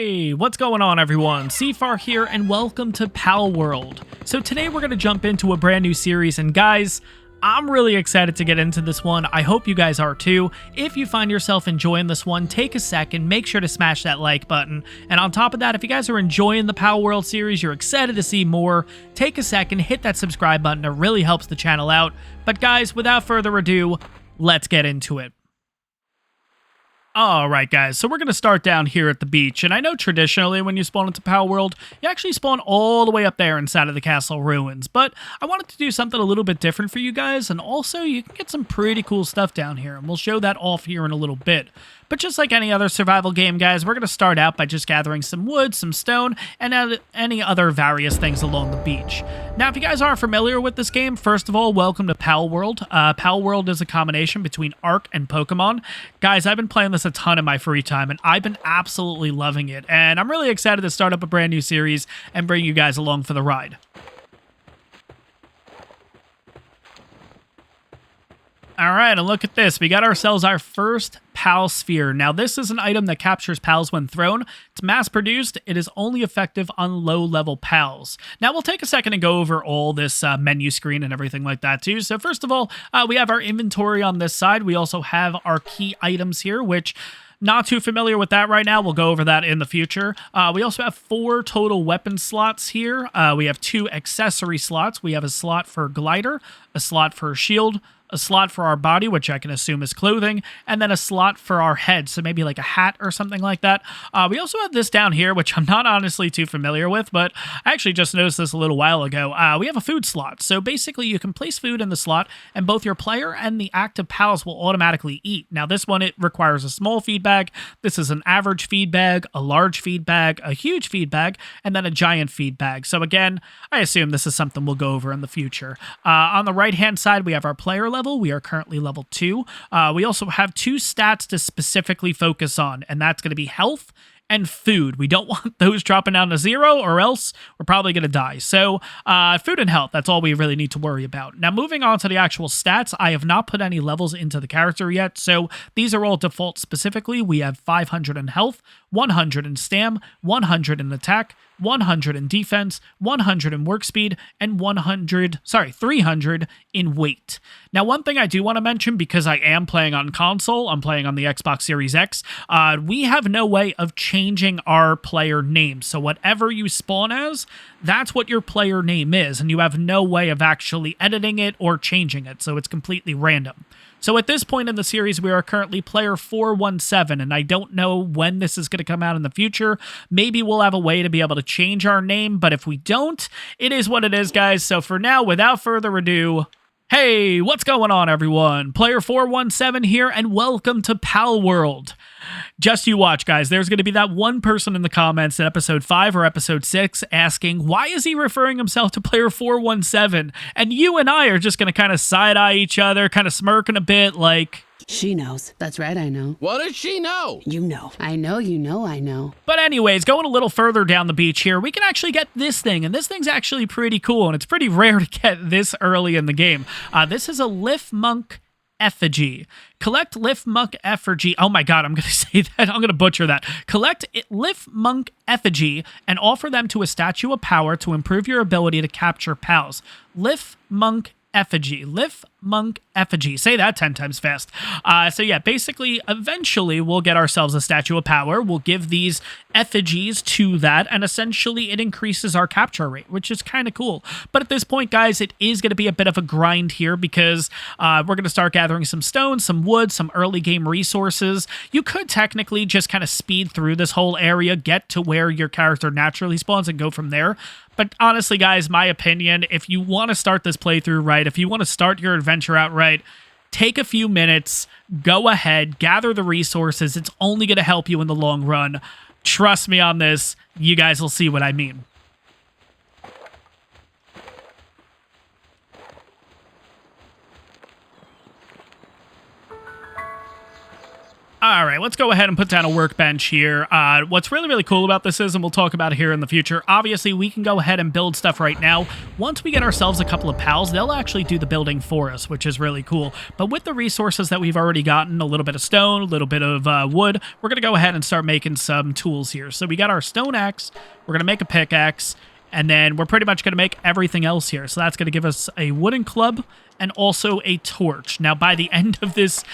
Hey, what's going on everyone? CFAR here and welcome to Palworld. So today we're going to jump into a brand new series and guys, I'm really excited to get into this one. I hope you guys are too. If you find yourself enjoying this one, take a second, make sure to smash that like button. And on top of that, if you guys are enjoying the Palworld series, you're excited to see more, take a second, hit that subscribe button. It really helps the channel out. But guys, without further ado, let's get into it. Alright guys, so we're going to start down here at the beach, and I know traditionally when you spawn into Palworld, you actually spawn all the way up there inside of the castle ruins, but I wanted to do something a little bit different for you guys, and also you can get some pretty cool stuff down here, and we'll show that off here in a little bit. But just like any other survival game, guys, we're going to start out by just gathering some wood, some stone, and any other various things along the beach. Now, if you guys aren't familiar with this game, first of all, welcome to Palworld. Palworld is a combination between Ark and Pokemon. Guys, I've been playing this a ton in my free time, and I've been absolutely loving it. And I'm really excited to start up a brand new series and bring you guys along for the ride. All right, and look at this. We got ourselves our first Pal Sphere. Now, this is an item that captures pals when thrown. It's mass-produced. It is only effective on low-level pals. Now, we'll take a second and go over all this menu screen and everything like that, too. So, first of all, we have our inventory on this side. We also have our key items here, which... not too familiar with that right now. We'll go over that in the future. We also have 4 total weapon slots here. We have 2 accessory slots. We have a slot for glider, a slot for shield, a slot for our body, which I can assume is clothing, and then a slot for our head, so maybe like a hat or something like that. We also have this down here, which I'm not honestly too familiar with, but I actually just noticed this a little while ago. We have a food slot, so basically you can place food in the slot, and both your player and the active pals will automatically eat. Now this one, it requires a small feed bag. This is an average feed bag, a large feed bag, a huge feed bag, and then a giant feed bag. So again, I assume this is something we'll go over in the future. On the right-hand side, we have our player level. We are currently level 2. We also have 2 stats to specifically focus on, and that's going to be health and food. We don't want those dropping down to 0 or else we're probably going to die. So food and health, that's all we really need to worry about. Now moving on to the actual stats, I have not put any levels into the character yet, so these are all default specifically. We have 500 in health, 100 in stam, 100 in attack, 100 in defense, 100 in work speed, and 300 in weight. Now, one thing I do want to mention, because I am playing on console, I'm playing on the Xbox Series X, we have no way of changing our player name. So whatever you spawn as, that's what your player name is, and you have no way of actually editing it or changing it, so it's completely random. So at this point in the series, we are currently player 417, and I don't know when this is going to come out in the future. Maybe we'll have a way to be able to change our name, but if we don't, it is what it is, guys. So for now, without further ado... hey, what's going on, everyone? Player 417 here, and welcome to Palworld. Just you watch, guys. There's going to be that one person in the comments in episode 5 or episode 6 asking, why is he referring himself to player 417? And you and I are just going to kind of side-eye each other, kind of smirking a bit like... she knows. That's right, I know. What does she know? You know. I know, you know, I know. But anyways, going a little further down the beach here, we can actually get this thing, and this thing's actually pretty cool, and it's pretty rare to get this early in the game. This is a Lift Monk effigy. Collect Lift Monk effigy. Oh my god, I'm going to say that. I'm going to butcher that. Collect Lift Monk effigy and offer them to a statue of power to improve your ability to capture pals. Lift Monk effigy. Lift Monk effigy. Say that 10 times fast. So yeah, basically, eventually we'll get ourselves a statue of power. We'll give these effigies to that, and essentially it increases our capture rate, which is kind of cool. But at this point, guys, it is going to be a bit of a grind here because we're going to start gathering some stone, some wood, some early game resources. You could technically just kind of speed through this whole area, get to where your character naturally spawns, and go from there. But honestly, guys, my opinion, if you want to start this playthrough right, if you want to start your adventure out right, take a few minutes, go ahead, gather the resources. It's only going to help you in the long run. Trust me on this. You guys will see what I mean. All right, let's go ahead and put down a workbench here. What's really, really cool about this is, and we'll talk about it here in the future, obviously we can go ahead and build stuff right now. Once we get ourselves a couple of pals, they'll actually do the building for us, which is really cool. But with the resources that we've already gotten, a little bit of stone, a little bit of wood, we're going to go ahead and start making some tools here. So we got our stone axe, we're going to make a pickaxe, and then we're pretty much going to make everything else here. So that's going to give us a wooden club and also a torch. Now, by the end of this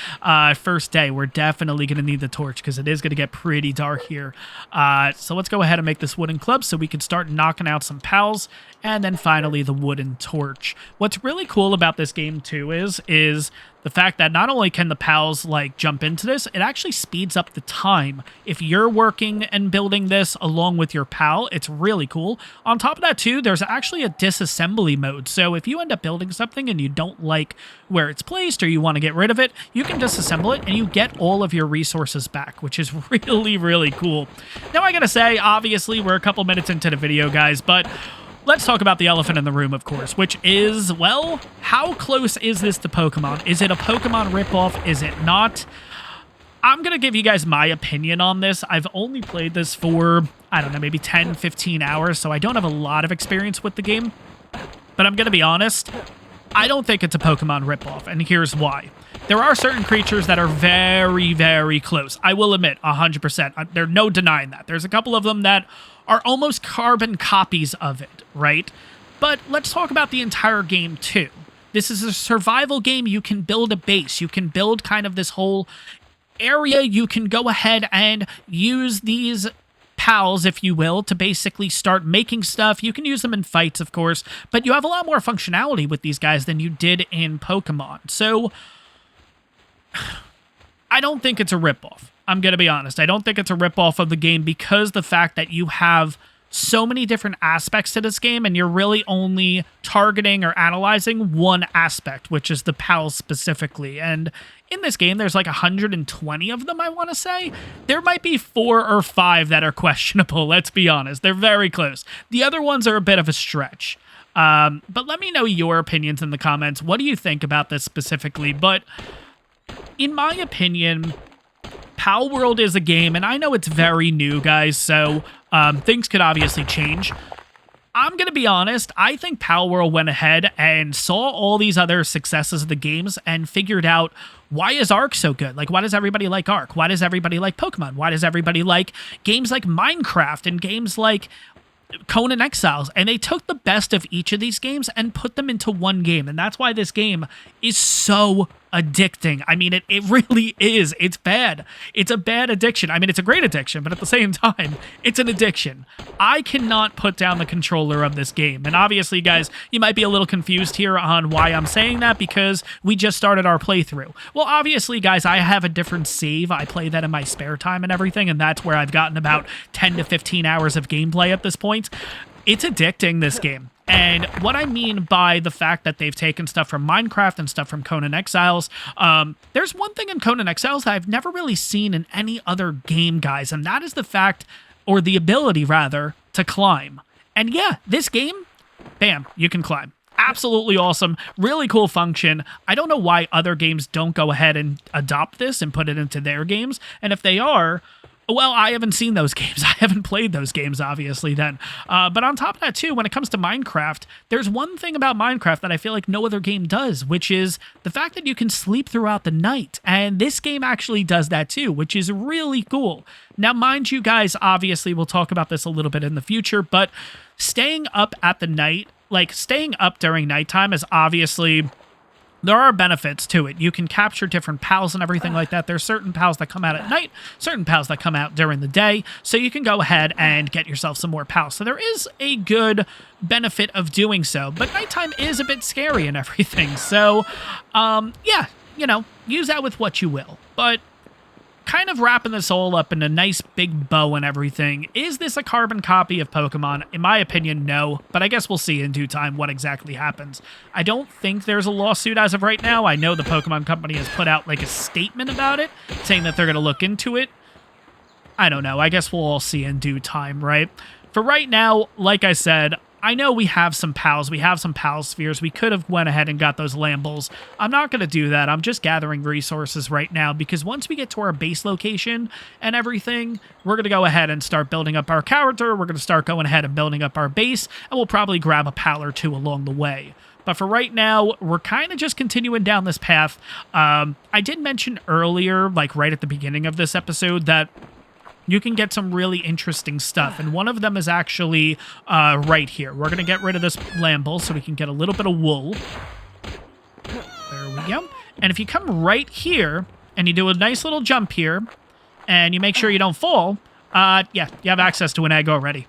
first day, we're definitely going to need the torch because it is going to get pretty dark here. So let's go ahead and make this wooden club so we can start knocking out some pals. And then finally, the wooden torch. What's really cool about this game, too, is the fact that not only can the pals, like, jump into this, it actually speeds up the time. If you're working and building this along with your pal, it's really cool. On top of that, too, there's actually a disassembly mode. So if you end up building something and you don't like where it's placed or you want to get rid of it, you can disassemble it and you get all of your resources back, which is really, really cool. Now, I gotta say, obviously, we're a couple minutes into the video, guys, but let's talk about the elephant in the room, of course, which is, well, how close is this to Pokemon? Is it a Pokemon ripoff? Is it not? I'm going to give you guys my opinion on this. I've only played this for, I don't know, maybe 10, 15 hours, so I don't have a lot of experience with the game. But I'm going to be honest, I don't think it's a Pokemon ripoff, and here's why. There are certain creatures that are very, very close. I will admit, 100%. There's no denying that. There's a couple of them that are almost carbon copies of it, right? But let's talk about the entire game, too. This is a survival game. You can build a base. You can build kind of this whole area. You can go ahead and use these pals, if you will, to basically start making stuff. You can use them in fights, of course, but you have a lot more functionality with these guys than you did in Pokemon. So I don't think it's a ripoff. I'm going to be honest. I don't think it's a ripoff of the game because the fact that you have so many different aspects to this game and you're really only targeting or analyzing one aspect, which is the pals specifically. And in this game, there's like 120 of them, I want to say. There might be 4 or 5 that are questionable, let's be honest. They're very close. The other ones are a bit of a stretch. But let me know your opinions in the comments. What do you think about this specifically? But in my opinion, Palworld is a game, and I know it's very new, guys, so things could obviously change. I'm going to be honest, I think Palworld went ahead and saw all these other successes of the games and figured out, why is Ark so good? Like, why does everybody like Ark? Why does everybody like Pokemon? Why does everybody like games like Minecraft and games like Conan Exiles? And they took the best of each of these games and put them into one game, and that's why this game is so addicting. I mean, it really is. It's bad. It's a bad addiction. I mean, it's a great addiction, but at the same time, it's an addiction. I cannot put down the controller of this game. And obviously, guys, you might be a little confused here on why I'm saying that because we just started our playthrough. Well, obviously, guys, I have a different save. I play that in my spare time and everything, and that's where I've gotten about 10 to 15 hours of gameplay at this point. It's addicting, this game. And what I mean by the fact that they've taken stuff from Minecraft and stuff from Conan Exiles, there's one thing in Conan Exiles that I've never really seen in any other game, guys, and that is the fact, or the ability, rather, to climb. And yeah, this game, bam, you can climb. Absolutely awesome. Really cool function. I don't know why other games don't go ahead and adopt this and put it into their games, and if they are, well, I haven't seen those games. I haven't played those games, obviously, then. But on top of that, too, when it comes to Minecraft, there's one thing about Minecraft that I feel like no other game does, which is the fact that you can sleep throughout the night. And this game actually does that, too, which is really cool. Now, mind you, guys, obviously, we'll talk about this a little bit in the future, but staying up at the night, like staying up during nighttime is obviously... there are benefits to it. You can capture different pals and everything like that. There's certain pals that come out at night, certain pals that come out during the day, so you can go ahead and get yourself some more pals. So there is a good benefit of doing so, but nighttime is a bit scary and everything. So, yeah, you know, use that with what you will. But kind of wrapping this all up in a nice big bow and everything, is this a carbon copy of Pokemon? In my opinion, no, but I guess we'll see in due time what exactly happens. I don't think there's a lawsuit as of right now. I know the Pokemon Company has put out like a statement about it, saying that they're going to look into it. I don't know. I guess we'll all see in due time, right? For right now, like I said, I know we have some pals. We have some pal spheres. We could have went ahead and got those Lambles. I'm not going to do that. I'm just gathering resources right now because once we get to our base location and everything, we're going to go ahead and start building up our character. We're going to start going ahead and building up our base, and we'll probably grab a pal or two along the way. But for right now, we're kind of just continuing down this path. I did mention earlier, like right at the beginning of this episode, that you can get some really interesting stuff, and one of them is actually right here. We're going to get rid of this lamble so we can get a little bit of wool. There we go. And if you come right here, and you do a nice little jump here, and you make sure you don't fall, yeah, you have access to an egg already.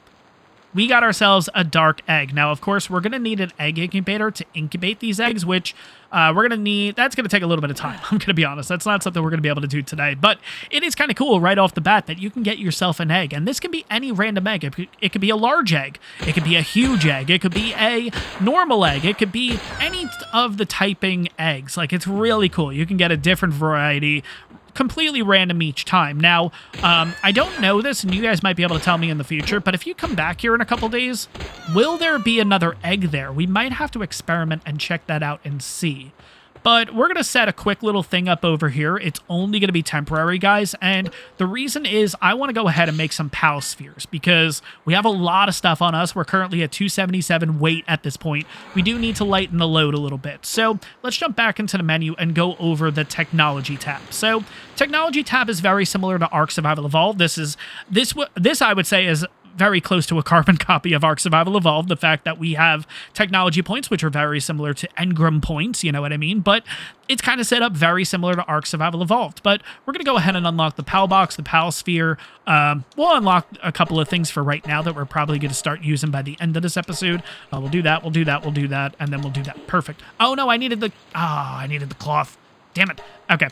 We got ourselves a dark egg. Now, of course, we're going to need an egg incubator to incubate these eggs, which we're going to need. That's going to take a little bit of time. I'm going to be honest. That's not something we're going to be able to do today. But it is kind of cool right off the bat that you can get yourself an egg. And this can be any random egg. It could be a large egg. It could be a huge egg. It could be a normal egg. It could be any of the typing eggs. Like, it's really cool. You can get a different variety, completely random each time. Now, I don't know this, and you guys might be able to tell me in the future, but if you come back here in a couple days, will there be another egg there? We might have to experiment and check that out and see. But we're going to set a quick little thing up over here. It's only going to be temporary, guys, and the reason is I want to go ahead and make some pal spheres because we have a lot of stuff on us. We're currently at 277 weight at this point. We do need to lighten the load a little bit. So let's jump back into the menu and go over the technology tab. So technology tab is very similar to Ark Survival Evolved. This I would say is very close to a carbon copy of Ark Survival Evolved. The fact that we have technology points, which are very similar to engram points, you know what I mean? But it's kind of set up very similar to Ark Survival Evolved. But we're going to go ahead and unlock the PAL box, the PAL sphere. We'll unlock a couple of things for right now that we're probably going to start using by the end of this episode. We'll do that, we'll do that, we'll do that, and then we'll do that. Perfect. Oh, no, I needed the cloth. Damn it. Okay.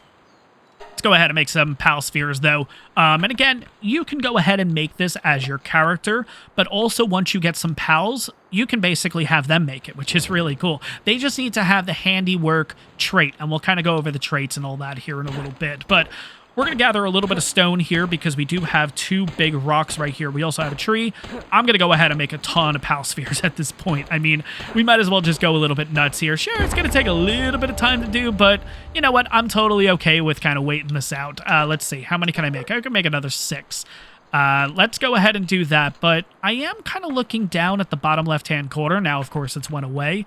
Let's go ahead and make some PAL spheres, though. And again, you can go ahead and make this as your character, but also once you get some PALs, you can basically have them make it, which is really cool. They just need to have the handiwork trait, and we'll kind of go over the traits and all that here in a little bit. But we're going to gather a little bit of stone here because we do have two big rocks right here. We also have a tree. I'm going to go ahead and make a ton of PAL spheres at this point. I mean, we might as well just go a little bit nuts here. Sure, it's going to take a little bit of time to do, but you know what? I'm totally okay with kind of waiting this out. Let's see. How many can I make? I can make another 6. Let's go ahead and do that, but I am kind of looking down at the bottom left-hand corner. Now, of course, it's went away.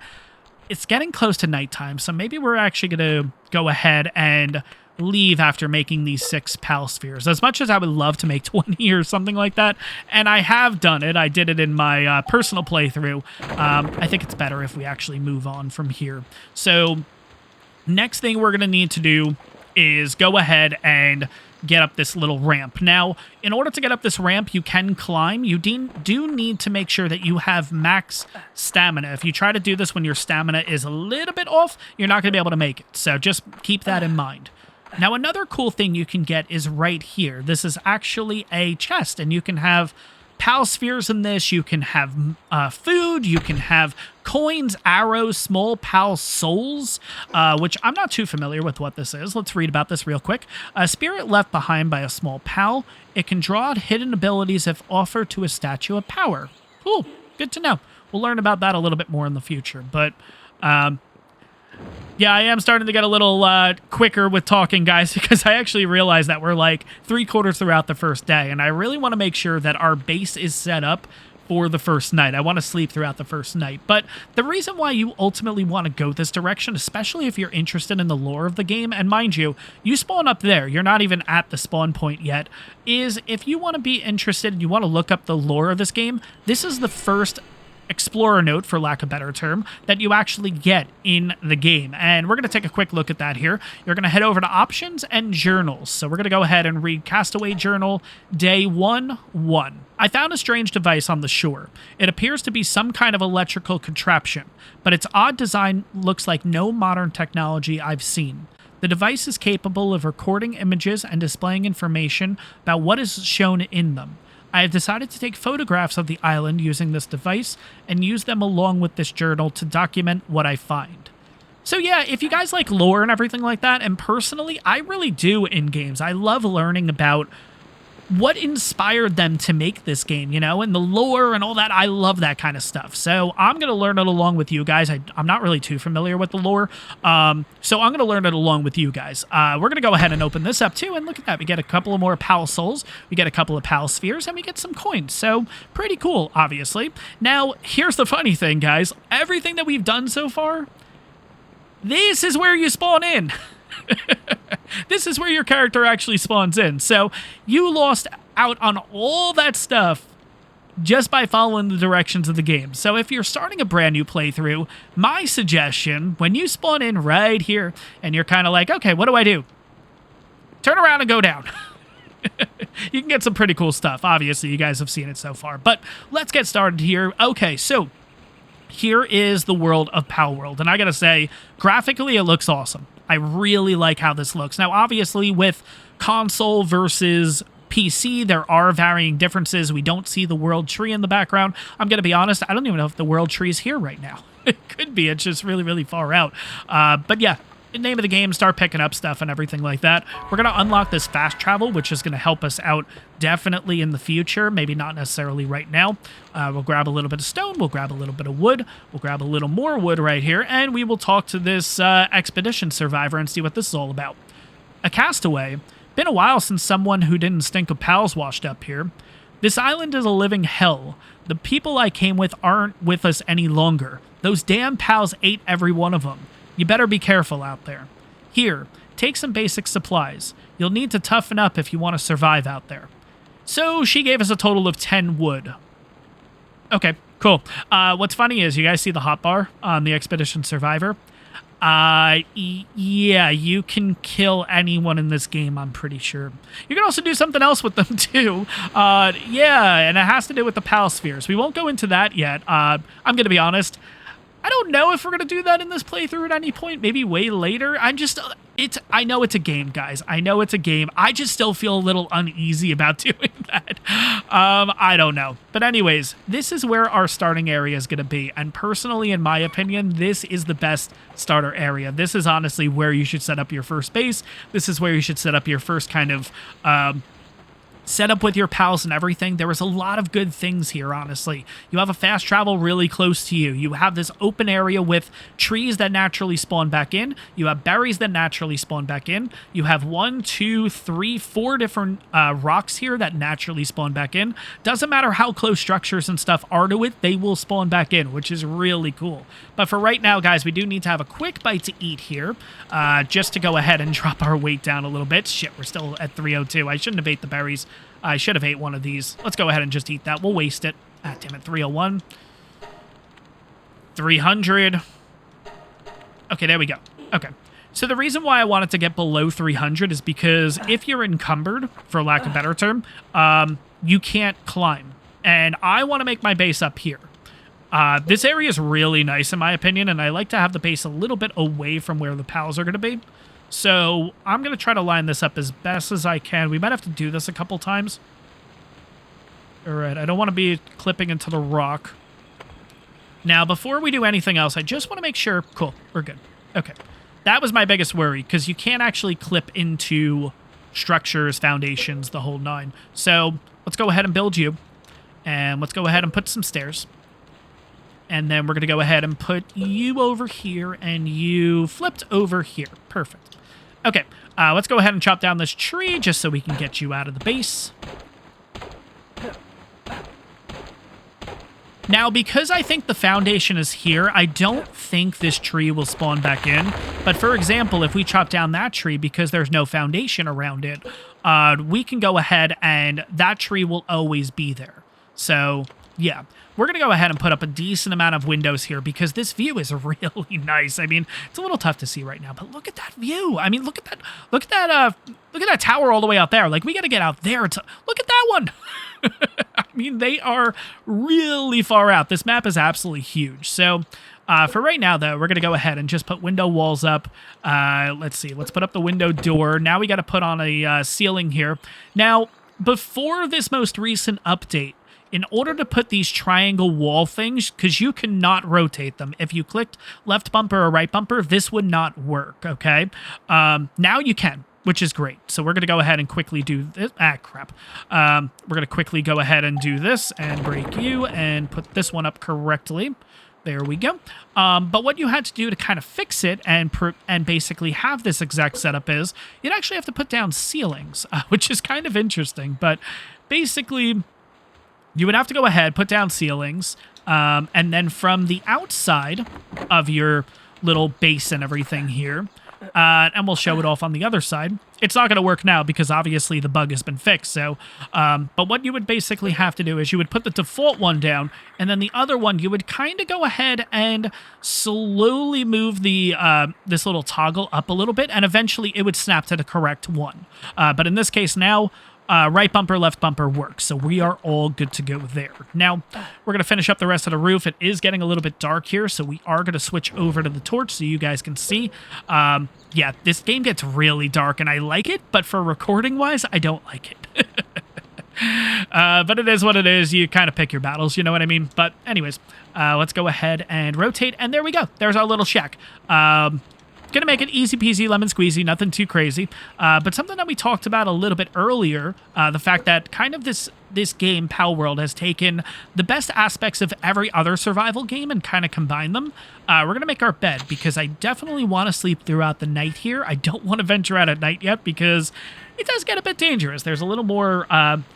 It's getting close to nighttime, so maybe we're actually going to go ahead and leave after making these 6 PAL spheres. As much as I would love to make 20 or something like that, and I have done it. I did it in my personal playthrough. I think it's better if we actually move on from here. So next thing we're going to need to do is go ahead and get up this little ramp. Now, in order to get up this ramp, you can climb. You do need to make sure that you have max stamina. If you try to do this when your stamina is a little bit off, you're not going to be able to make it. So just keep that in mind. Now, another cool thing you can get is right here. This is actually a chest, and you can have PAL spheres in this. You can have food. You can have coins, arrows, small PAL souls, which I'm not too familiar with what this is. Let's read about this real quick. A spirit left behind by a small PAL. It can draw out hidden abilities if offered to a statue of power. Cool. Good to know. We'll learn about that a little bit more in the future, but yeah, I am starting to get a little quicker with talking, guys, because I actually realized that we're like 3/4 throughout the first day, and I really want to make sure that our base is set up for the first night. I want to sleep throughout the first night, but the reason why you ultimately want to go this direction, especially if you're interested in the lore of the game, and mind you, you spawn up there, you're not even at the spawn point yet, is if you want to be interested and you want to look up the lore of this game, this is the first explorer note, for lack of a better term, that you actually get in the game. And we're going to take a quick look at that here. You're going to head over to options and journals. So we're going to go ahead and read Castaway Journal, Day 1-1. I found a strange device on the shore. It appears to be some kind of electrical contraption, but its odd design looks like no modern technology I've seen. The device is capable of recording images and displaying information about what is shown in them. I have decided to take photographs of the island using this device and use them along with this journal to document what I find. So yeah, if you guys like lore and everything like that, and personally, I really do in games. I love learning about what inspired them to make this game, you know, and the lore and all that. I love that kind of stuff. So I'm going to learn it along with you guys. I'm not really too familiar with the lore. So I'm going to learn it along with you guys. We're going to go ahead and open this up too. And look at that. We get a couple of more Pal Souls. We get a couple of Pal Spheres and we get some coins. So pretty cool, obviously. Now, here's the funny thing, guys. Everything that we've done so far, this is where you spawn in. This is where your character actually spawns in. So you lost out on all that stuff just by following the directions of the game. So if you're starting a brand new playthrough, my suggestion, when you spawn in right here and you're kind of like, okay, what do I do? Turn around and go down. You can get some pretty cool stuff. Obviously, you guys have seen it so far. But let's get started here. Okay, so here is the world of Palworld. And I gotta say, graphically, it looks awesome. I really like how this looks. Now, obviously, with console versus PC, there are varying differences. We don't see the world tree in the background. I'm going to be honest, I don't even know if the world tree is here right now. It could be. It's just really, really far out. But yeah, the name of the game, start picking up stuff and everything like that. We're going to unlock this fast travel, which is going to help us out definitely in the future. Maybe not necessarily right now. We'll grab a little bit of stone. We'll grab a little bit of wood. We'll grab a little more wood right here. And we will talk to this expedition survivor and see what this is all about. A castaway. Been a while since someone who didn't stink of pals washed up here. This island is a living hell. The people I came with aren't with us any longer. Those damn pals ate every one of them. You better be careful out there. Here, take some basic supplies. You'll need to toughen up if you want to survive out there. So she gave us a total of 10 wood. Okay, cool. What's funny is, you guys see the hotbar on the Expedition Survivor? Yeah, you can kill anyone in this game, I'm pretty sure. You can also do something else with them, too. Yeah, and it has to do with the Pal Spheres. We won't go into that yet. I'm going to be honest. I don't know if we're going to do that in this playthrough at any point, maybe way later. I know it's a game, guys. I know it's a game. I just still feel a little uneasy about doing that. I don't know. But anyways, this is where our starting area is going to be. And personally, in my opinion, this is the best starter area. This is honestly where you should set up your first base. This is where you should set up your first kind of set up with your pals and everything. There was a lot of good things here, honestly. You have a fast travel really close to you. You have this open area with trees that naturally spawn back in. You have berries that naturally spawn back in. You have 1, 2, 3, 4 different rocks here that naturally spawn back in. Doesn't matter how close structures and stuff are to it, they will spawn back in, which is really cool. But for right now, guys, we do need to have a quick bite to eat here, just to go ahead and drop our weight down a little bit. Shit, we're still at 302. I shouldn't have ate the berries. I should have ate one of these. Let's go ahead and just eat that. We'll waste it. Ah, damn it. 301. 300. Okay, there we go. Okay. So the reason why I wanted to get below 300 is because if you're encumbered, for lack of a better term, you can't climb. And I want to make my base up here. This area is really nice, in my opinion, and I like to have the base a little bit away from where the pals are going to be. So I'm going to try to line this up as best as I can. We might have to do this a couple times. All right, I don't want to be clipping into the rock. Now, before we do anything else, I just want to make sure... Cool, we're good. Okay. That was my biggest worry, because you can't actually clip into structures, foundations, the whole nine. So let's go ahead and build you. And let's go ahead and put some stairs. And then we're going to go ahead and put you over here and you flipped over here. Perfect. Okay, let's go ahead and chop down this tree just so we can get you out of the base. Now, because I think the foundation is here, I don't think this tree will spawn back in. But for example, if we chop down that tree because there's no foundation around it, we can go ahead and that tree will always be there. So, yeah. We're going to go ahead and put up a decent amount of windows here because this view is really nice. I mean, it's a little tough to see right now, but look at that view. I mean, look at that tower all the way out there. Like, we got to get out there to look at that one. I mean, they are really far out. This map is absolutely huge. So, for right now, though, we're going to go ahead and just put window walls up. Let's see. Let's put up the window door. Now we got to put on a ceiling here. Now, before this most recent update, in order to put these triangle wall things, because you cannot rotate them. If you clicked left bumper or right bumper, this would not work, okay? Now you can. which is great. So we're going to go ahead and quickly do this. Ah, crap. We're going to quickly go ahead and do this and break you and put this one up correctly. There we go. But what you had to do to kind of fix it and basically have this exact setup is you'd actually have to put down ceilings, which is kind of interesting. But basically, you would have to go ahead, put down ceilings, and then from the outside of your little base and everything here, and we'll show it off on the other side. It's not going to work now because obviously the bug has been fixed. So, but what you would basically have to do is you would put the default one down, and then the other one you would kind of go ahead and slowly move the this little toggle up a little bit, and eventually it would snap to the correct one. But in this case now, right bumper, left bumper works, so we are all good to go there. Now, we're going to finish up the rest of the roof. It is getting a little bit dark here, so we are going to switch over to the torch so you guys can see. Yeah, this game gets really dark, and I like it, but for recording-wise, I don't like it. But it is what it is. You kind of pick your battles, you know what I mean? But anyways, let's go ahead and rotate, and there we go. There's our little shack. Gonna make it easy peasy lemon squeezy, nothing too crazy, but something that we talked about a little bit earlier, the fact that kind of this game, Palworld, has taken the best aspects of every other survival game and kind of combined them. We're gonna make our bed because I definitely want to sleep throughout the night here. I don't want to venture out at night yet because it does get a bit dangerous. There's a little more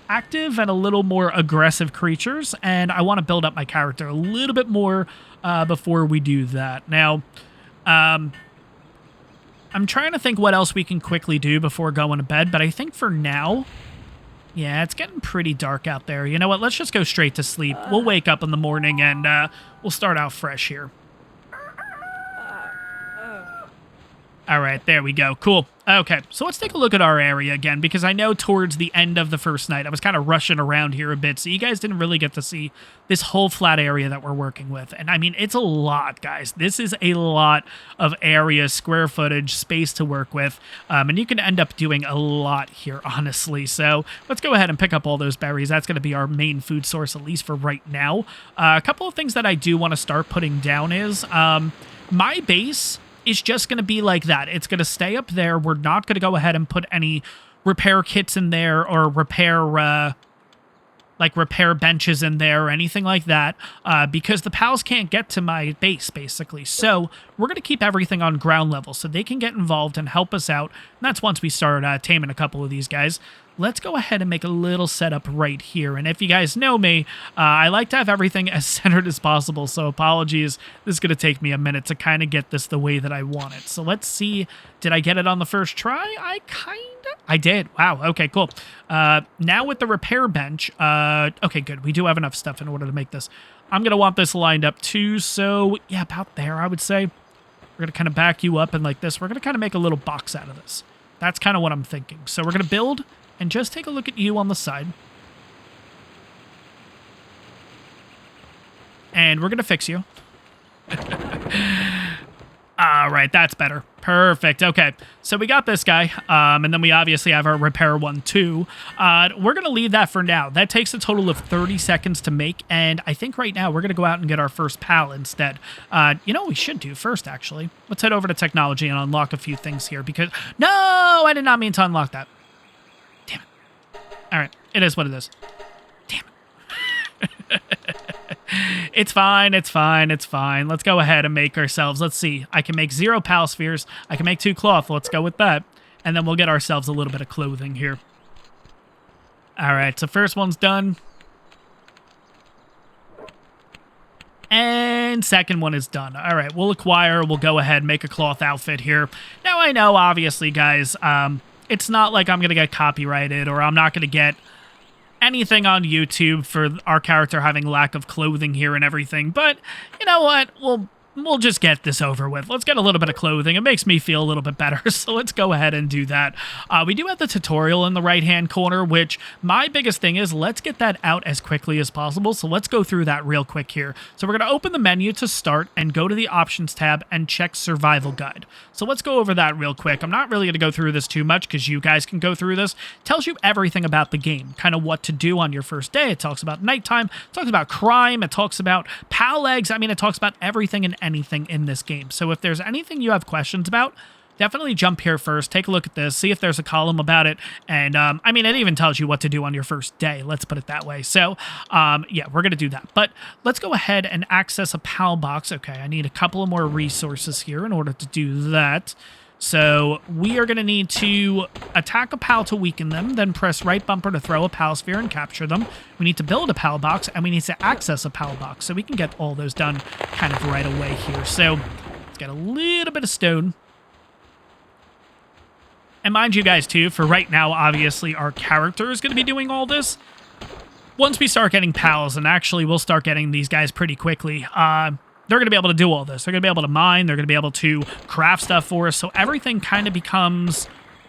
active and a little more aggressive creatures, and I want to build up my character a little bit more before we do that. Now, I'm trying to think what else we can quickly do before going to bed, but I think for now, yeah, it's getting pretty dark out there. You know what? Let's just go straight to sleep. We'll wake up in the morning and we'll start out fresh here. All right, there we go. Cool. Okay, so let's take a look at our area again, because I know towards the end of the first night, I was kind of rushing around here a bit, so you guys didn't really get to see this whole flat area that we're working with. And I mean, it's a lot, guys. This is a lot of area, square footage, space to work with, and you can end up doing a lot here, honestly. So let's go ahead and pick up all those berries. That's going to be our main food source, at least for right now. A couple of things that I do want to start putting down is my base is just going to be like that. It's going to stay up there. We're not going to go ahead and put any repair kits in there or repair benches in there or anything like that because the pals can't get to my base, basically. So we're going to keep everything on ground level so they can get involved and help us out. And that's once we start taming a couple of these guys. Let's go ahead and make a little setup right here. And if you guys know me, I like to have everything as centered as possible. So apologies. This is going to take me a minute to kind of get this the way that I want it. So let's see. Did I get it on the first try? I did. Wow. Okay, cool. Now with the repair bench. Okay, good. We do have enough stuff in order to make this. I'm going to want this lined up too. So yeah, about there, I would say. We're going to kind of back you up and like this. We're going to kind of make a little box out of this. That's kind of what I'm thinking. So we're going to build and just take a look at you on the side. And we're going to fix you. All right, that's better. Perfect. Okay, so we got this guy, and then we obviously have our repair one too. We're going to leave that for now. That takes a total of 30 seconds to make, and I think right now we're going to go out and get our first pal instead. You know what we should do first, actually? Let's head over to technology and unlock a few things here, because... No, I did not mean to unlock that. Damn it. All right, it is what it is. Damn it. It's fine, it's fine, it's fine. Let's go ahead and make ourselves, let's see. I can make 0 pal spheres. I can make 2 cloth. Let's go with that. And then we'll get ourselves a little bit of clothing here. All right, so first one's done. And second one is done. All right, we'll go ahead, make a cloth outfit here. Now, I know, obviously, guys, it's not like I'm going to get copyrighted or I'm not going to get anything on YouTube for our character having lack of clothing here and everything, but you know what? We'll just get this over with. Let's get a little bit of clothing. It makes me feel a little bit better, so let's go ahead and do that. We do have the tutorial in the right-hand corner, which my biggest thing is let's get that out as quickly as possible, so let's go through that real quick here. So we're going to open the menu to start and go to the Options tab and check Survival Guide. So let's go over that real quick. I'm not really going to go through this too much because you guys can go through this. It tells you everything about the game, kind of what to do on your first day. It talks about nighttime. It talks about crime. It talks about pal eggs. I mean, it talks about everything and anything in this game. So if there's anything you have questions about, definitely jump here first, take a look at this, see if there's a column about it, and I mean, it even tells you what to do on your first day, let's put it that way. So yeah, we're gonna do that, but let's go ahead and access a PAL box. Okay, I need a couple of more resources here in order to do that. So we are going to need to attack a PAL to weaken them, then press right bumper to throw a PAL sphere and capture them. We need to build a PAL box, and we need to access a PAL box. So we can get all those done kind of right away here. So let's get a little bit of stone. And mind you guys, too, for right now, obviously, our character is going to be doing all this. Once we start getting PALs, and actually we'll start getting these guys pretty quickly, they're going to be able to do all this. They're going to be able to mine. They're going to be able to craft stuff for us. So everything kind of becomes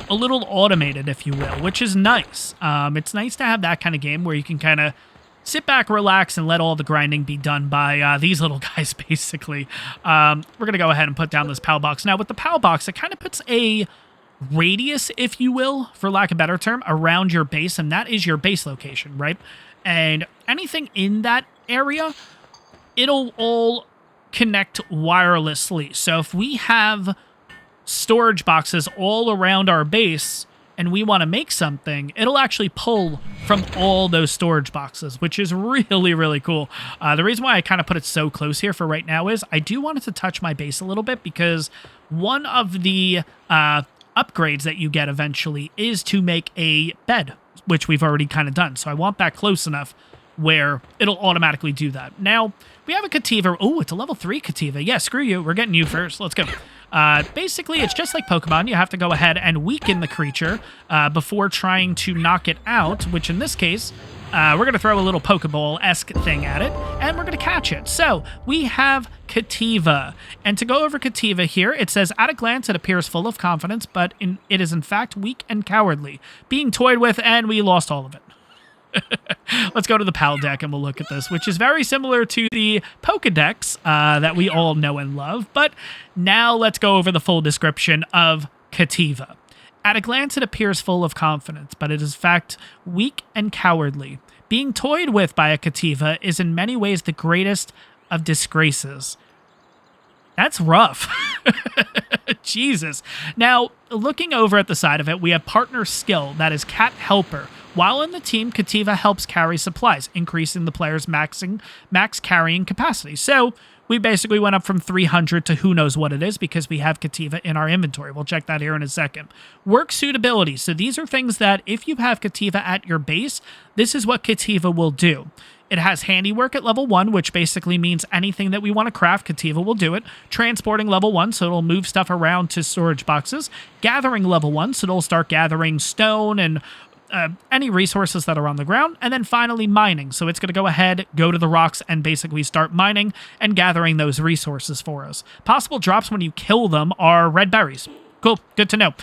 a little automated, if you will, which is nice. It's nice to have that kind of game where you can kind of sit back, relax, and let all the grinding be done by these little guys, basically. We're going to go ahead and put down this PAL box. Now, with the PAL box, it kind of puts a radius, if you will, for lack of a better term, around your base, and that is your base location, right? And anything in that area, it'll all connect wirelessly. So if we have storage boxes all around our base and we want to make something, it'll actually pull from all those storage boxes, which is really, really cool. The reason why I kind of put it so close here for right now is I do want it to touch my base a little bit, because one of the upgrades that you get eventually is to make a bed, which we've already kind of done. So I want that close enough where it'll automatically do that. Now, we have a Kativa. Oh, it's a level 3 Kativa. Yeah, screw you. We're getting you first. Let's go. Basically, it's just like Pokemon. You have to go ahead and weaken the creature before trying to knock it out, which in this case, we're going to throw a little Pokeball-esque thing at it, and we're going to catch it. So we have Kativa. And to go over Kativa here, it says, at a glance, it appears full of confidence, but it is in fact weak and cowardly, being toyed with, and we lost all of it. Let's go to the PAL deck and we'll look at this, which is very similar to the Pokedex that we all know and love. But now let's go over the full description of Kativa. At a glance, it appears full of confidence, but it is in fact weak and cowardly. Being toyed with by a Kativa is in many ways the greatest of disgraces. That's rough. Jesus. Now, looking over at the side of it, we have partner skill, that is Cat Helper. While in the team, Kativa helps carry supplies, increasing the player's max carrying capacity. So we basically went up from 300 to who knows what it is, because we have Kativa in our inventory. We'll check that here in a second. Work suitability. So these are things that if you have Kativa at your base, this is what Kativa will do. It has handiwork at level 1, which basically means anything that we want to craft, Kativa will do it. Transporting level 1, so it'll move stuff around to storage boxes. Gathering level 1, so it'll start gathering stone and any resources that are on the ground. And then finally mining. So it's going to go ahead, go to the rocks, and basically start mining and gathering those resources for us. Possible drops when you kill them are red berries. Cool. Good to know.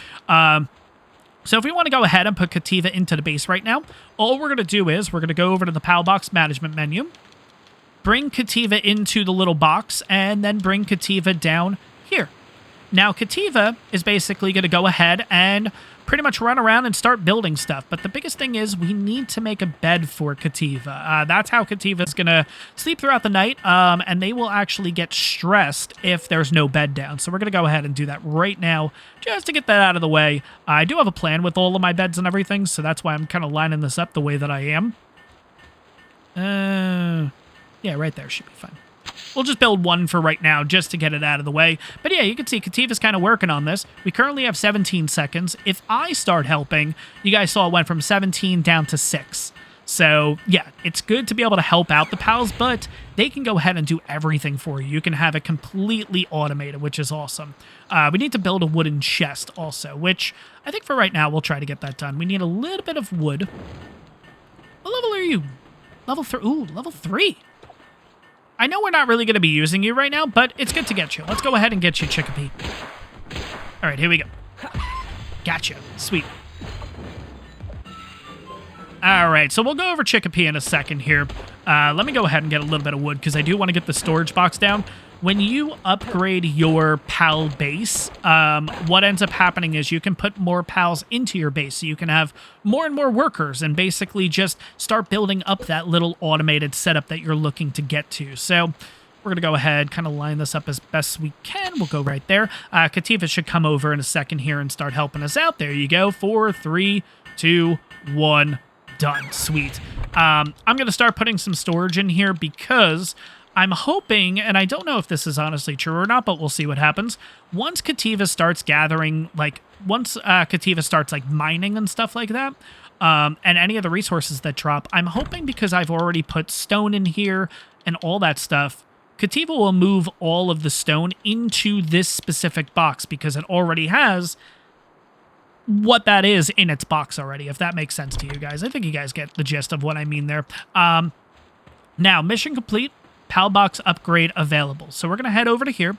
So if we want to go ahead and put Kativa into the base right now, all we're going to do is we're going to go over to the PAL box management menu, bring Kativa into the little box, and then bring Kativa down here. Now, Kativa is basically going to go ahead and pretty much run around and start building stuff. But the biggest thing is we need to make a bed for Kativa. That's how Kativa is going to sleep throughout the night, and they will actually get stressed if there's no bed down. So we're going to go ahead and do that right now just to get that out of the way. I do have a plan with all of my beds and everything, so that's why I'm kind of lining this up the way that I am. Yeah, right there should be fine. We'll just build one for right now just to get it out of the way. But yeah, you can see Kativa's kind of working on this. We currently have 17 seconds. If I start helping, you guys saw it went from 17 down to 6. So yeah, it's good to be able to help out the pals, but they can go ahead and do everything for you. You can have it completely automated, which is awesome. We need to build a wooden chest also, which I think for right now we'll try to get that done. We need a little bit of wood. What level are you? Level 3. Ooh, level 3. I know we're not really going to be using you right now, but it's good to get you. Let's go ahead and get you, Chickapee. All right, here we go. Gotcha. Sweet. All right, so we'll go over Chickapee in a second here. Let me go ahead and get a little bit of wood, because I do want to get the storage box down. When you upgrade your PAL base, what ends up happening is you can put more PALs into your base, so you can have more and more workers and basically just start building up that little automated setup that you're looking to get to. So We're going to go ahead, kind of line this up as best we can. We'll go right there. Kativa should come over in a second here and start helping us out. There you go. 4, 3, 2, 1. Done. Sweet. I'm going to start putting some storage in here because I'm hoping, and I don't know if this is honestly true or not, but we'll see what happens. Once Kativa starts gathering, once Kativa starts, mining and stuff like that, and any of the resources that drop, I'm hoping because I've already put stone in here and all that stuff, Kativa will move all of the stone into this specific box because it already has what that is in its box already, if that makes sense to you guys. I think you guys get the gist of what I mean there. Now, mission complete. PAL box upgrade available. So we're going to head over to here.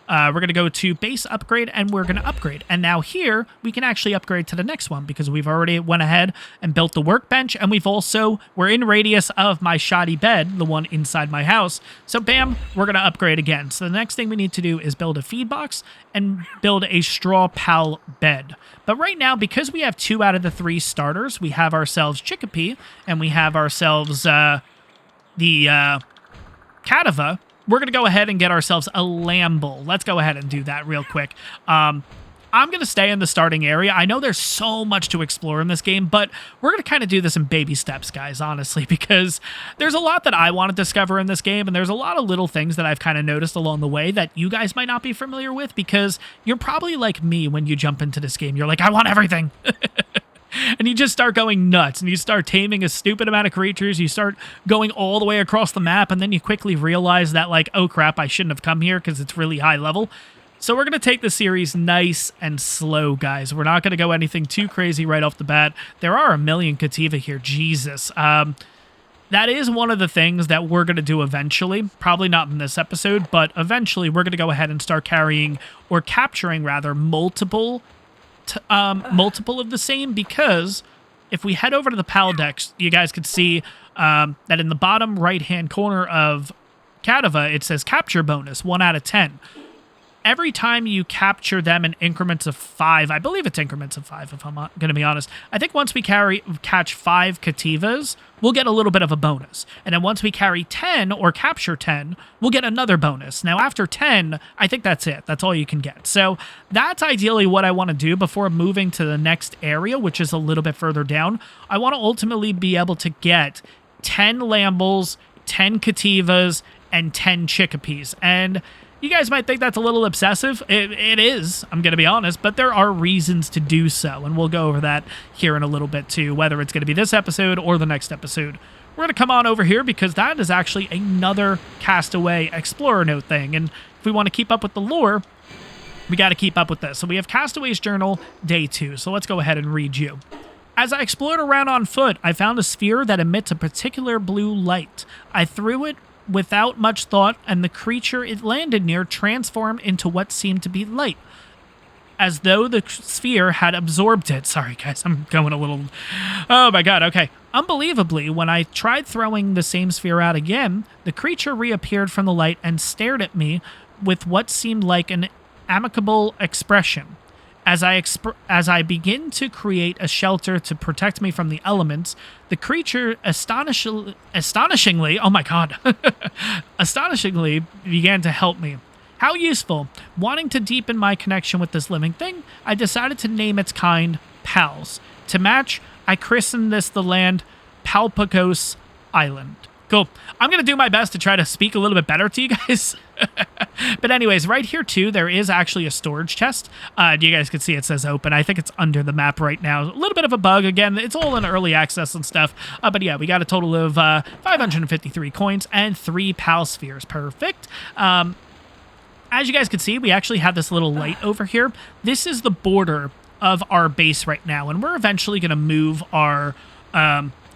We're going to go to base upgrade, and we're going to upgrade. And now here, we can actually upgrade to the next one because we've already went ahead and built the workbench, and we're in radius of my shoddy bed, the one inside my house. So bam, we're going to upgrade again. So the next thing we need to do is build a feed box and build a straw PAL bed. But right now, because we have 2 out of the 3 starters, we have ourselves Chickapee, and we have ourselves Kativa, we're going to go ahead and get ourselves a Lamble. Let's go ahead and do that real quick. I'm going to stay in the starting area. I know there's so much to explore in this game, but we're going to kind of do this in baby steps, guys, honestly, because there's a lot that I want to discover in this game, and there's a lot of little things that I've kind of noticed along the way that you guys might not be familiar with, because you're probably like me when you jump into this game. You're like, I want everything. And you just start going nuts, and you start taming a stupid amount of creatures. You start going all the way across the map, and then you quickly realize that, oh crap, I shouldn't have come here because it's really high level. So we're going to take the series nice and slow, guys. We're not going to go anything too crazy right off the bat. There are a million Kativa here. Jesus. That is one of the things that we're going to do eventually. Probably not in this episode, but eventually we're going to go ahead and start carrying, or capturing rather, multiple of the same, because if we head over to the PAL decks, you guys could see that in the bottom right-hand corner of Kativa, it says capture bonus, 1 out of 10. Every time you capture them in increments of 5, I believe it's increments of 5, if I'm going to be honest. I think once we catch 5 Kativas, we'll get a little bit of a bonus. And then once we carry 10 or capture 10, we'll get another bonus. Now, after 10, I think that's it. That's all you can get. So that's ideally what I want to do before moving to the next area, which is a little bit further down. I want to ultimately be able to get 10 Lambles, 10 Kativas, and 10 Chickapees. And you guys might think that's a little obsessive. It is, I'm going to be honest, but there are reasons to do so, and we'll go over that here in a little bit too, whether it's going to be this episode or the next episode. We're going to come on over here because that is actually another Castaway Explorer Note thing, and if we want to keep up with the lore, we got to keep up with this. So we have Castaway's Journal, Day 2, so let's go ahead and read you. As I explored around on foot, I found a sphere that emits a particular blue light. I threw it without much thought, and the creature it landed near transformed into what seemed to be light, as though the sphere had absorbed it. Sorry, guys, I'm going a little... Oh, my God, okay. Unbelievably, when I tried throwing the same sphere out again, the creature reappeared from the light and stared at me with what seemed like an amicable expression. As I begin to create a shelter to protect me from the elements, the creature astonishingly, oh my God, astonishingly began to help me. How useful. Wanting to deepen my connection with this living thing, I decided to name its kind Pals. To match, I christened the land Palpagos Island. Cool. I'm going to do my best to try to speak a little bit better to you guys. But anyways, right here too, there is actually a storage chest. You guys can see it says open. I think it's under the map right now. A little bit of a bug. Again, it's all in early access and stuff. But yeah, we got a total of 553 coins and 3 PAL spheres. Perfect. As you guys can see, we actually have this little light over here. This is the border of our base right now, and we're eventually going to move our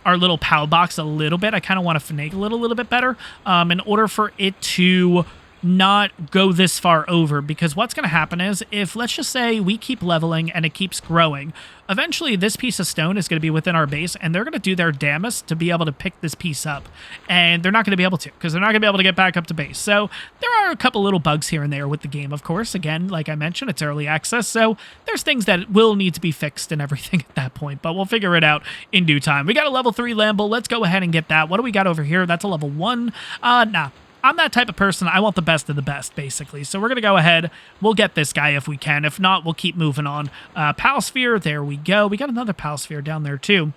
little PAL box a little bit. I kind of want to finagle it a little bit better in order for it to not go this far over, because what's going to happen is, if let's just say we keep leveling and it keeps growing, eventually this piece of stone is going to be within our base, and they're going to do their damnest to be able to pick this piece up, and they're not going to be able to, because they're not going to be able to get back up to base. So there are a couple little bugs here and there with the game, of course. Again, like I mentioned, it's early access, so there's things that will need to be fixed and everything at that point, but we'll figure it out in due time. We got a level 3 Lamble. Let's go ahead and get that. What do we got over here? That's a level 1. Nah. I'm that type of person. I want the best of the best, basically. So we're going to go ahead. We'll get this guy if we can. If not, we'll keep moving on. Palsphere, there we go. We got another Palsphere down there, too.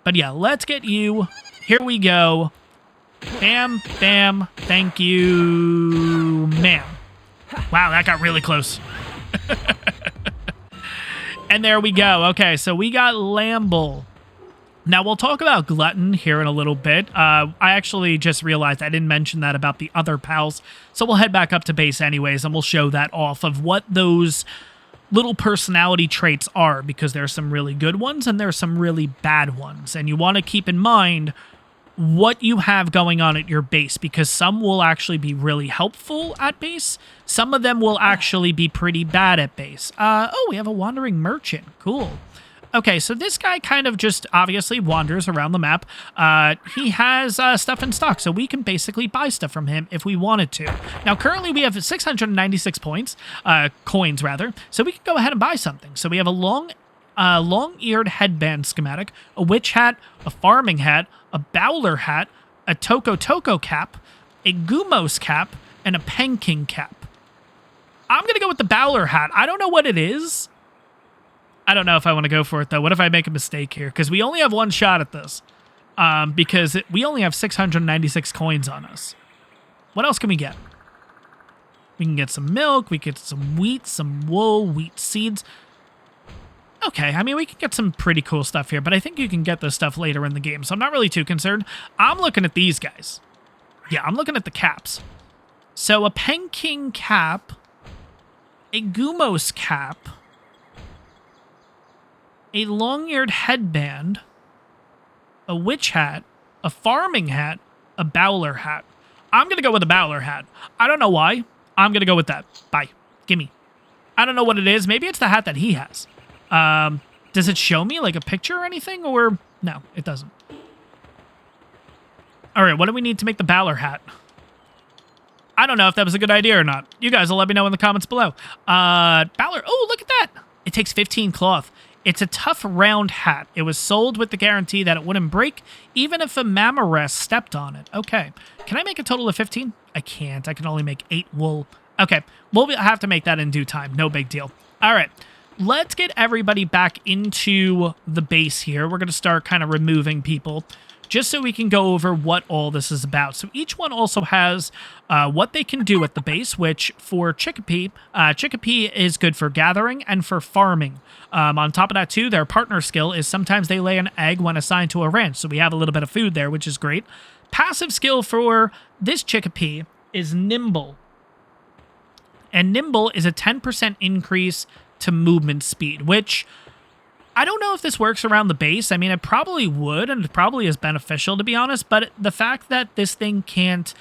But yeah, let's get you. Here we go. Bam, bam, thank you, ma'am. Wow, that got really close. And there we go. Okay, so we got Lamble. Now, we'll talk about Glutton here in a little bit. I actually just realized I didn't mention that about the other pals. So we'll head back up to base anyways, and we'll show that off of what those little personality traits are, because there's some really good ones and there's some really bad ones. And you want to keep in mind what you have going on at your base, because some will actually be really helpful at base. Some of them will actually be pretty bad at base. Oh, we have a wandering merchant. Cool. Okay, so this guy kind of just obviously wanders around the map. He has stuff in stock, so we can basically buy stuff from him if we wanted to. Now, currently we have 696 coins rather, so we can go ahead and buy something. So we have a long-eared headband schematic, a witch hat, a farming hat, a bowler hat, a Toko cap, a Gumos cap, and a Penking cap. I'm going to go with the bowler hat. I don't know what it is. I don't know if I want to go for it, though. What if I make a mistake here? Because we only have one shot at this. Because we only have 696 coins on us. What else can we get? We can get some milk. We get some wheat, some wool, wheat seeds. Okay, I mean, we can get some pretty cool stuff here, but I think you can get this stuff later in the game, so I'm not really too concerned. I'm looking at these guys. Yeah, I'm looking at the caps. So a Penking cap, a Gumos cap, a long-eared headband, a witch hat, a farming hat, a bowler hat. I'm going to go with the bowler hat. I don't know why. I'm going to go with that. Bye. Gimme. I don't know what it is. Maybe it's the hat that he has. Does it show me like a picture or anything, or no, it doesn't. All right, what do we need to make the bowler hat? I don't know if that was a good idea or not. You guys will let me know in the comments below. Bowler, oh, look at that. It takes 15 cloth. It's a tough round hat. It was sold with the guarantee that it wouldn't break, even if a Mamorest stepped on it. Okay. Can I make a total of 15? I can't. I can only make 8 wool. Okay. We'll have to make that in due time. No big deal. All right. Let's get everybody back into the base here. We're going to start kind of removing people just so we can go over what all this is about. So each one also has what they can do at the base, which for Chickpea, Chickpea is good for gathering and for farming. On top of that, too, their partner skill is sometimes they lay an egg when assigned to a ranch, so we have a little bit of food there, which is great. Passive skill for this Chickpea is Nimble. And Nimble is a 10% increase to movement speed, which I don't know if this works around the base. I mean, it probably would, and it probably is beneficial, to be honest, but the fact that this thing can't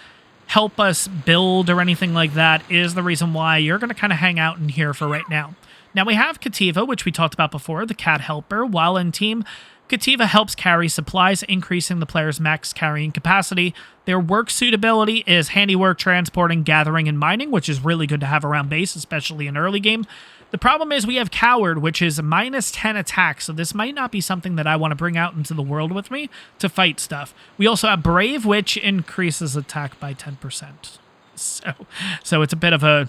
help us build or anything like that is the reason why you're going to kind of hang out in here for right now. Now, we have Kativa, which we talked about before, the cat helper. While in team, Kativa helps carry supplies, increasing the player's max carrying capacity. Their work suitability is handiwork, transporting, gathering, and mining, which is really good to have around base, especially in early game. The problem is we have Coward, which is minus 10 attack, so this might not be something that I want to bring out into the world with me to fight stuff. We also have Brave, which increases attack by 10%. So it's a bit of a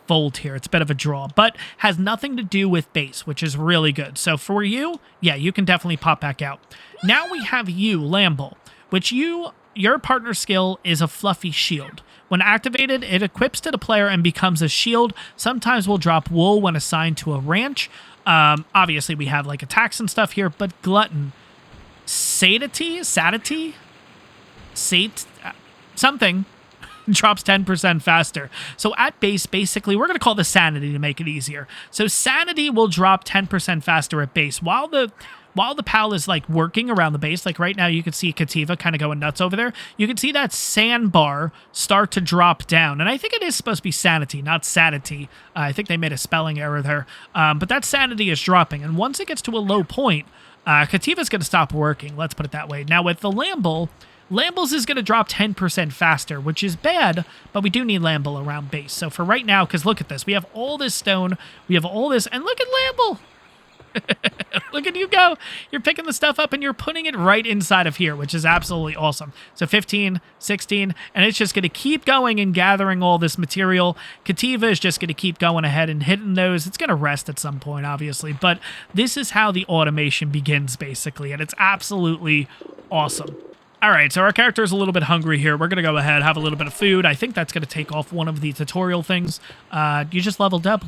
fold here. It's a bit of a draw, but has nothing to do with base, which is really good. So for you, yeah, you can definitely pop back out. Now we have you, Lamble, which your partner skill is a fluffy shield. When activated, it equips to the player and becomes a shield. Sometimes we'll drop wool when assigned to a ranch. Obviously, we have like attacks and stuff here, but Glutton, Sadity, something drops 10% faster. So at base, basically, we're going to call this Sanity to make it easier. So Sanity will drop 10% faster at base. While the pal is like working around the base, like right now you can see Kativa kind of going nuts over there. You can see that sandbar start to drop down. And I think it is supposed to be Sanity, not Sadity. I think they made a spelling error there. But that Sanity is dropping. And once it gets to a low point, Kativa's going to stop working. Let's put it that way. Now with the Lamble's is going to drop 10% faster, which is bad, but we do need Lamble around base. So for right now, because look at this. We have all this stone. We have all this. And look at Lamble. Look at you go. You're picking the stuff up and you're putting it right inside of here, which is absolutely awesome. So 15, 16, and it's just going to keep going and gathering all this material. Kativa is just going to keep going ahead and hitting those. It's going to rest at some point, obviously, but this is how the automation begins, basically, and it's absolutely awesome. All right, so our character is a little bit hungry here. We're going to go ahead, have a little bit of food. I think that's going to take off one of the tutorial things. You just leveled up.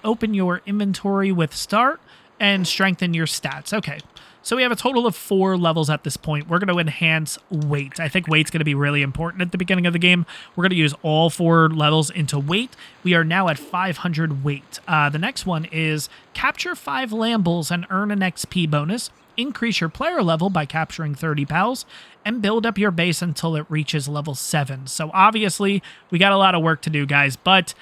Open your inventory with start and strengthen your stats. Okay, so we have a total of 4 levels at this point. We're going to enhance weight. I think weight's going to be really important at the beginning of the game. We're going to use all 4 levels into weight. We are now at 500 weight. The next one is capture 5 Lambles and earn an XP bonus. Increase your player level by capturing 30 pals, and build up your base until it reaches level 7. So obviously, we got a lot of work to do, guys, but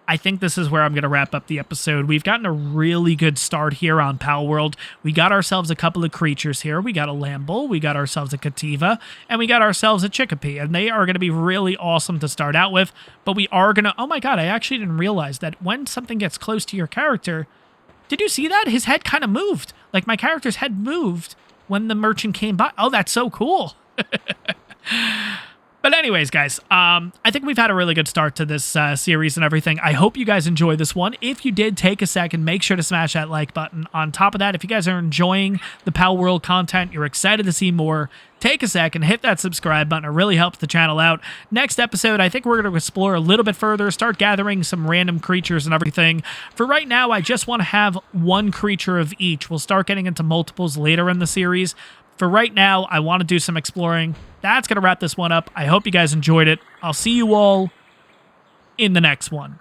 I think this is where I'm going to wrap up the episode. We've gotten a really good start here on Palworld. We got ourselves a couple of creatures here. We got a Lamble, we got ourselves a Kativa, and we got ourselves a Chickapee, and they are going to be really awesome to start out with, but we are going to... Oh my god, I actually didn't realize that when something gets close to your character... Did you see that? His head kind of moved. Like, my character's head moved when the merchant came by. Oh, that's so cool. But anyways, guys, I think we've had a really good start to this series and everything. I hope you guys enjoyed this one. If you did, take a second, make sure to smash that like button. On top of that, if you guys are enjoying the Palworld content, you're excited to see more, take a second, hit that subscribe button. It really helps the channel out. Next episode, I think we're going to explore a little bit further, start gathering some random creatures and everything. For right now, I just want to have 1 creature of each. We'll start getting into multiples later in the series. For right now, I want to do some exploring. That's going to wrap this one up. I hope you guys enjoyed it. I'll see you all in the next one.